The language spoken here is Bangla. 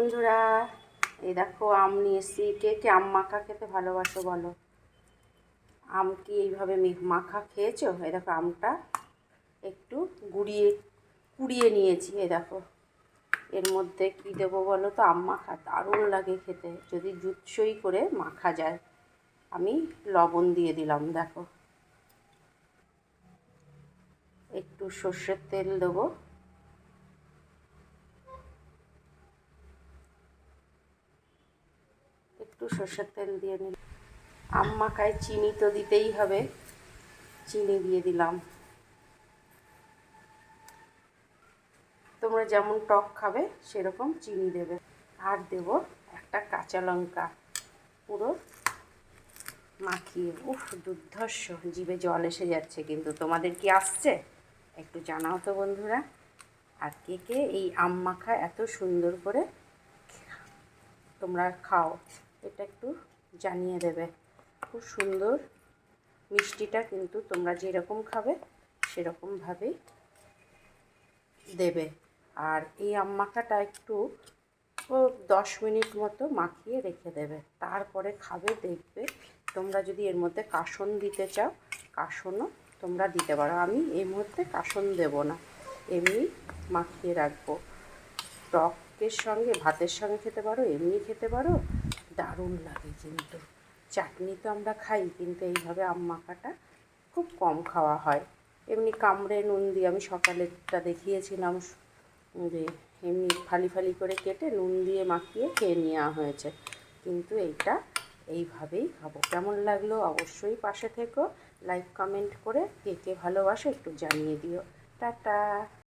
বন্ধুরা, এই দেখো আম নিয়ে এসেছি। কে কে আম মাখা খেতে ভালোবাসো বলো? আম কি এইভাবে মাখা খেয়েছো? এই দেখো আমটা একটু কুড়িয়ে নিয়েছি। এই দেখো এর মধ্যে কি দেবো বলো তো? আম মাখা দারুণ লাগে খেতে যদি জুৎসই করে মাখা যায়। আমি লবণ দিয়ে দিলাম। দেখো একটু সর্ষের তেল দেবো। একটু সর্ষের তেল দিয়ে নিই। আম মাখায় চিনি তো দিতেই হবে, চিনি দিয়ে দিলাম। তোমরা যেমন টক খাবে সেরকম চিনি দেবে। আর দেব একটা কাঁচা লঙ্কা পুরো মাখিয়ে। উফ, দুর্ধর্ষ, জিভে জল এসে যাচ্ছে। কিন্তু তোমাদের কি আসছে? একটু জানাও তো বন্ধুরা। আর কে কে এই আম মাখা এত সুন্দর করে তোমরা খাও, এটা একটু জানিয়ে দেবে। খুব সুন্দর মিষ্টিটা, কিন্তু তোমরা যেরকম খাবে সেরকমভাবেই দেবে। আর এই আম মাখাটা একটু 10 মিনিট মতো মাখিয়ে রেখে দেবে, তারপরে খাবে। দেখবে তোমরা যদি এর মধ্যে কাসন দিতে চাও, কাসনও তোমরা দিতে পারো। আমি এই মুহূর্তে কাসন দেব না, এমনি মাখিয়ে রাখবো। টকের সঙ্গে, ভাতের সঙ্গে খেতে পারো, এমনি খেতে পারো, দারুণ লাগে। কিন্তু চাটনি তো আমরা খাই, কিন্তু এইভাবে আম মাখাটা খুব কম খাওয়া হয়। এমনি কামড়ে নুন দিয়ে, আমি সকালেরটা দেখিয়েছিলাম যে এমনি ফালি ফালি করে কেটে নুন দিয়ে মাখিয়ে খেয়ে নেওয়া হয়েছে। কিন্তু এইটা এইভাবেই খাবো। কেমন লাগলো অবশ্যই পাশে থেকো, লাইক কমেন্ট করে কে কে ভালোবাসো একটু জানিয়ে দিও। টাটা।